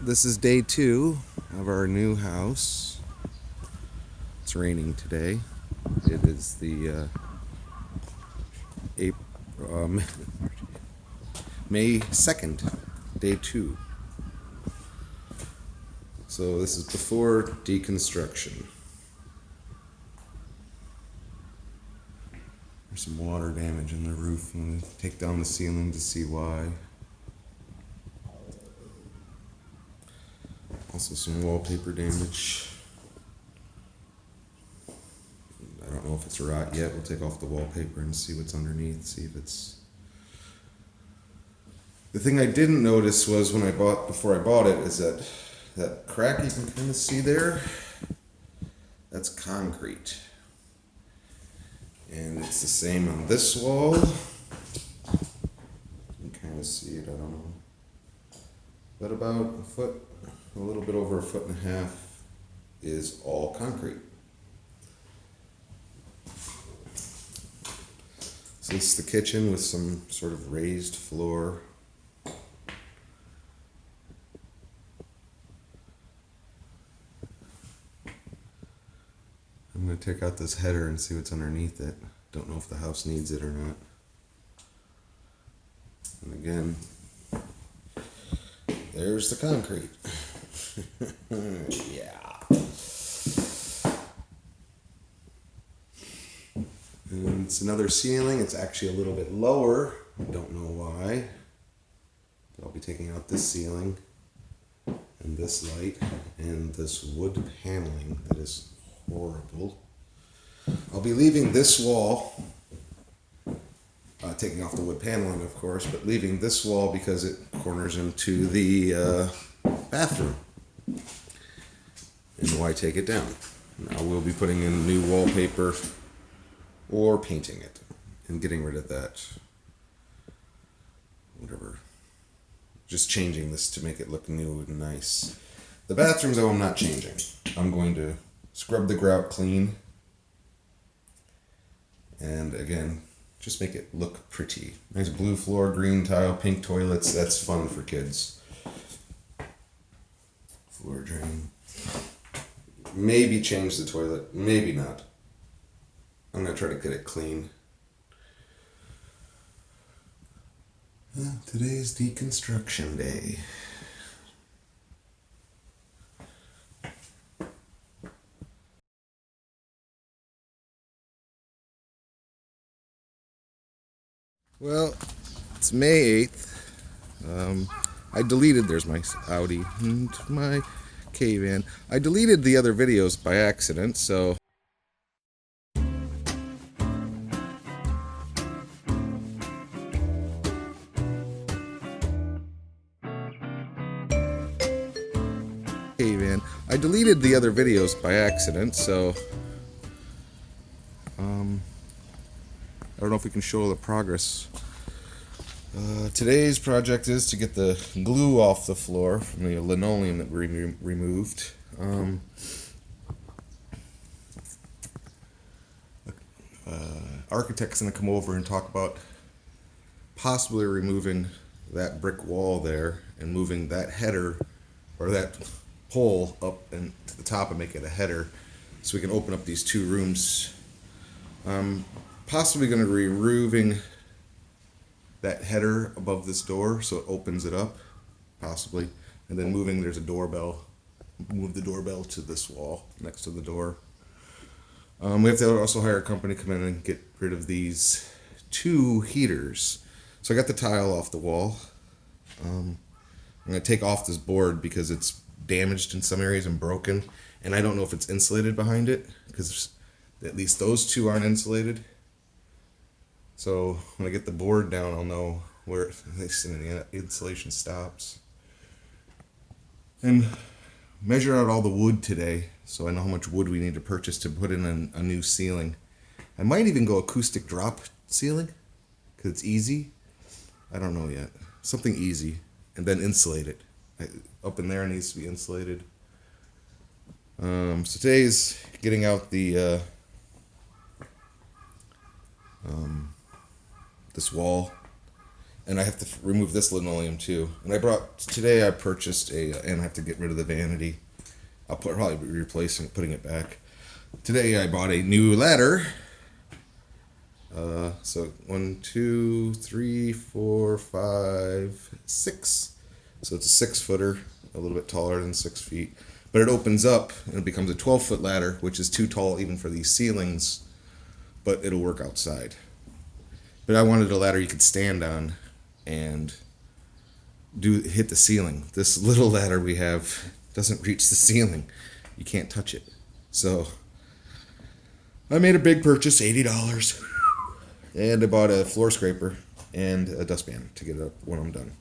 This is day 2 of our new house. It's raining today. It is the May 2nd, day 2. So this is before deconstruction. There's some water damage in the roof. I'm going to take down the ceiling to see why. Also some wallpaper damage. I don't know if it's rot yet. We'll take off the wallpaper and see what's underneath, see if it's... The thing I didn't notice was before I bought it, is that crack you can kind of see there, that's concrete. And it's the same on this wall. You can kind of see it, I don't know. But about a little bit over 1.5 feet is all concrete. So this is the kitchen with some sort of raised floor. I'm going to take out this header and see what's underneath it. Don't know if the house needs it or not. And again, there's the concrete. Yeah. And it's another ceiling. It's actually a little bit lower. I don't know why. But I'll be taking out this ceiling and this light and this wood paneling that is horrible. I'll be leaving this wall, taking off the wood paneling, of course, but leaving this wall because it corners into the bathroom. And why take it down? Now we'll be putting in new wallpaper or painting it and getting rid of that. Whatever. Just changing this to make it look new and nice. The bathrooms, though, I'm not changing. I'm going to scrub the grout clean. And again, just make it look pretty. Nice blue floor, green tile, pink toilets. That's fun for kids. Floor drain. Maybe change the toilet. Maybe not. I'm going to try to get it clean. Today's deconstruction day. Well, it's May 8th. there's my Audi and my K-Van. I deleted the other videos by accident, so... K-Van. I deleted the other videos by accident, so... I don't know if we can show the progress. Today's project is to get the glue off the floor from the linoleum that we removed. Architect's going to come over and talk about possibly removing that brick wall there and moving that header or that pole up and to the top and make it a header so we can open up these two rooms. Possibly going to be removing that header above this door so it opens it up, possibly, and then there's a doorbell, move the doorbell to this wall next to the door. We have to also hire a company to come in and get rid of these 2 heaters. So I got the tile off the wall. I'm going to take off this board because it's damaged in some areas and broken, and I don't know if it's insulated behind it because at least those 2 aren't insulated. So when I get the board down, I'll know where the insulation stops. And measure out all the wood today so I know how much wood we need to purchase to put in a new ceiling. I might even go acoustic drop ceiling because it's easy. I don't know yet. Something easy. And then insulate it. Up in there it needs to be insulated. So today's getting out the this wall and I have to remove this linoleum too. And today I purchased and I have to get rid of the vanity. Probably be replacing it, putting it back. Today I bought a new ladder. So 1, 2, 3, 4, 5, 6. So it's a 6-footer, a little bit taller than 6 feet. But it opens up and it becomes a 12-foot ladder, which is too tall even for these ceilings, but it'll work outside. But I wanted a ladder you could stand on and hit the ceiling. This little ladder we have doesn't reach the ceiling. You can't touch it. So I made a big purchase, $80. And I bought a floor scraper and a dustpan to get it up when I'm done.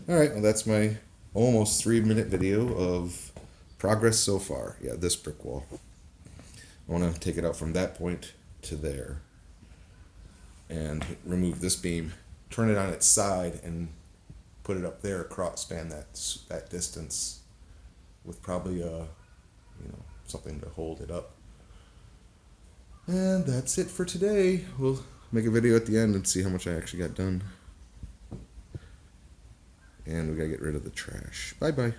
All right, well, that's my almost 3-minute video of progress so far. Yeah, this brick wall. I want to take it out from that point to there and remove this beam, turn it on its side, and put it up there across, span that distance with probably something to hold it up. And that's it for today. We'll make a video at the end and see how much I actually got done. And we gotta get rid of the trash. Bye-bye.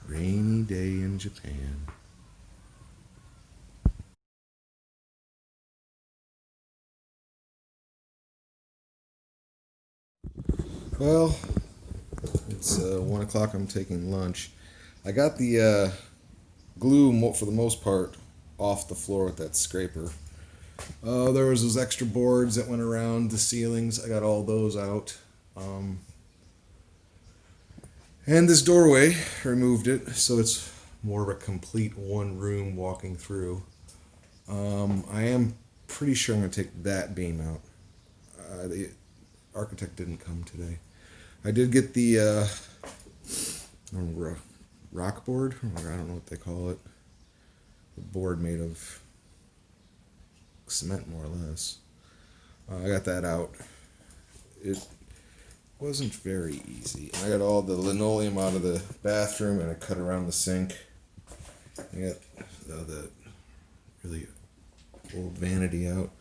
Rainy day in Japan. Well, it's 1 o'clock. I'm taking lunch. I got the glue, for the most part, off the floor with that scraper. There was those extra boards that went around the ceilings. I got all those out. And this doorway, removed it, so it's more of a complete one room walking through. I am pretty sure I'm going to take that beam out. The architect didn't come today. I did get the rock board. I don't know what they call it. The board made of cement, more or less. I got that out. It wasn't very easy. I got all the linoleum out of the bathroom and I cut around the sink. I got the really old vanity out.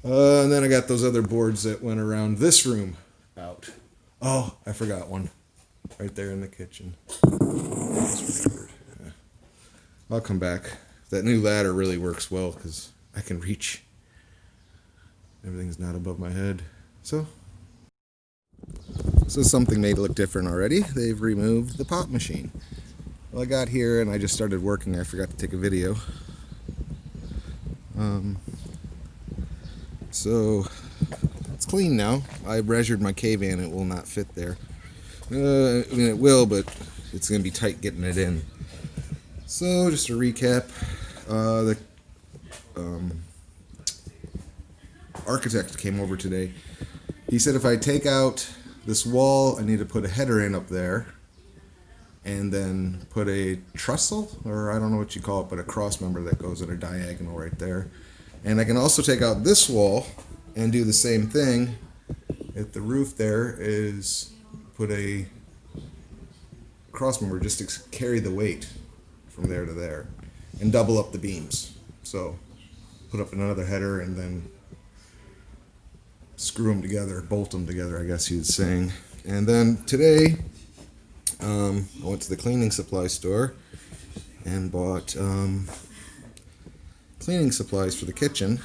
And then I got those other boards that went around this room out. Oh, I forgot one. Right there in the kitchen. Yeah. I'll come back. That new ladder really works well because I can reach. Everything's not above my head. So something made it look different already. They've removed the pop machine. Well, I got here and I just started working. I forgot to take a video. So it's clean now. I measured my K-van. It will not fit there. I mean, it will, but it's going to be tight getting it in. So just to recap, the architect came over today. He said if I take out this wall, I need to put a header in up there and then put a trestle, or I don't know what you call it, but a cross member that goes in a diagonal right there. And I can also take out this wall and do the same thing. If the roof there is put a cross member just to carry the weight from there to there and double up the beams. So put up another header and then screw them together, bolt them together, I guess he was saying. And then today, I went to the cleaning supply store and bought cleaning supplies for the kitchen.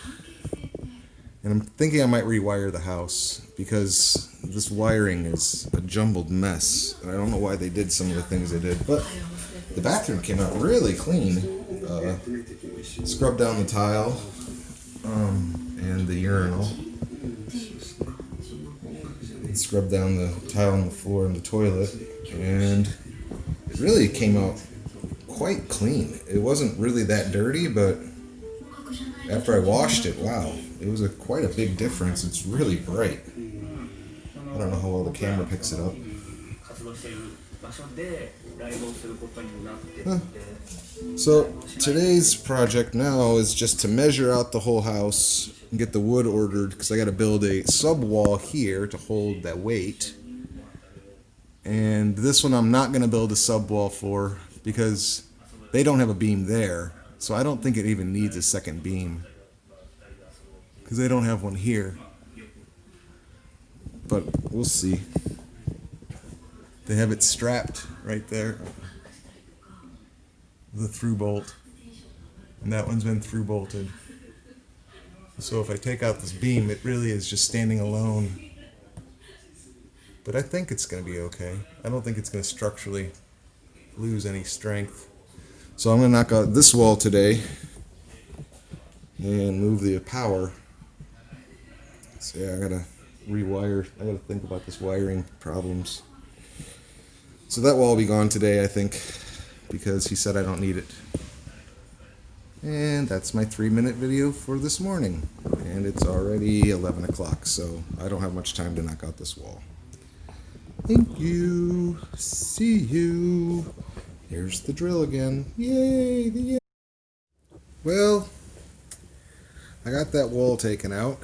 And I'm thinking I might rewire the house because this wiring is a jumbled mess. And I don't know why they did some of the things they did. But the bathroom came out really clean. Scrubbed down the tile and the urinal. And scrubbed down the tile on the floor and the toilet. And it really came out quite clean. It wasn't really that dirty, but after I washed it, wow, it was quite a big difference. It's really bright. I don't know how well the camera picks it up. So today's project now is just to measure out the whole house and get the wood ordered because I got to build a sub wall here to hold that weight. And this one I'm not going to build a sub wall for because they don't have a beam there. So I don't think it even needs a second beam because they don't have one here. but we'll see. They have it strapped right there, the through bolt, and that one's been through bolted. So if I take out this beam, it really is just standing alone. But I think it's going to be okay. I don't think it's going to structurally lose any strength. So I'm going to knock out this wall today and move the power. So yeah, I got to rewire. I got to think about this wiring problems. So that wall will be gone today, I think, because he said I don't need it. And that's my 3-minute video for this morning. And it's already 11 o'clock, so I don't have much time to knock out this wall. Thank you. See you. Here's the drill again. Yay! Well, I got that wall taken out,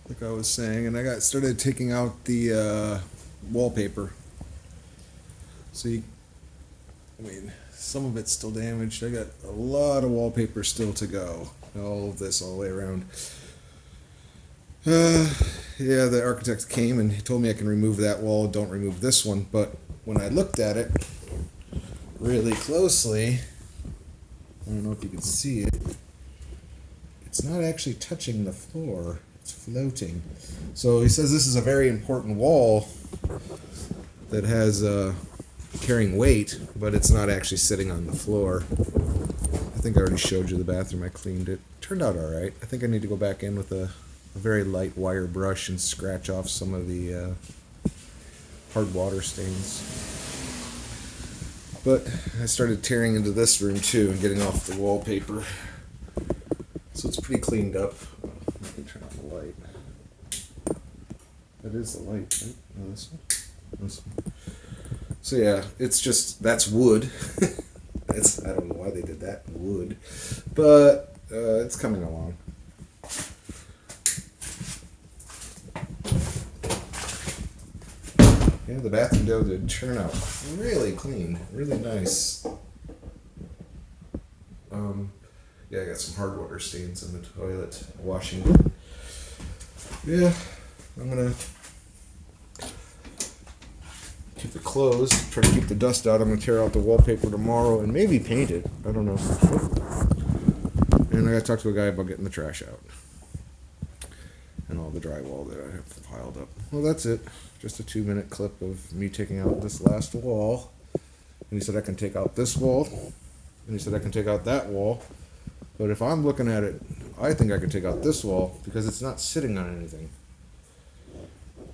like I was saying, and I started taking out the wallpaper. See, some of it's still damaged. I got a lot of wallpaper still to go. All of this all the way around. Yeah, the architect came and he told me I can remove that wall, don't remove this one. But when I looked at it really closely, I don't know if you can see it, it's not actually touching the floor, it's floating. So he says this is a very important wall that has carrying weight, but it's not actually sitting on the floor. I think I already showed you the bathroom. I cleaned it. Turned out all right. I think I need to go back in with a very light wire brush and scratch off some of the hard water stains. But I started tearing into this room too and getting off the wallpaper. So it's pretty cleaned up. Let me turn on the light. That is the light, right? No, this one? This one. So yeah, it's just, that's wood. I don't know why they did that, wood. But it's coming along. Yeah, the bathroom dough did turn out really clean, really nice. Yeah, I got some hard water stains on the toilet washing. Yeah, I'm gonna keep it closed, try to keep the dust out. I'm gonna tear out the wallpaper tomorrow and maybe paint it. I don't know. And I gotta talk to a guy about getting the trash out and all the drywall that I have piled up. Well, that's it. Just a 2-minute clip of me taking out this last wall. And he said I can take out this wall. And he said I can take out that wall. But if I'm looking at it, I think I can take out this wall because it's not sitting on anything.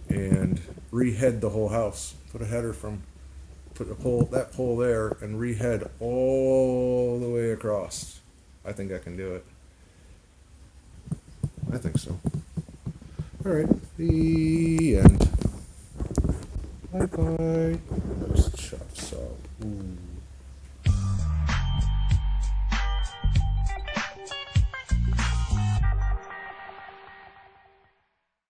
And rehead the whole house. Put that pole there and rehead all the way across. I think I can do it. I think so. All right, the end. Bye bye. Let's chop saw. Ooh.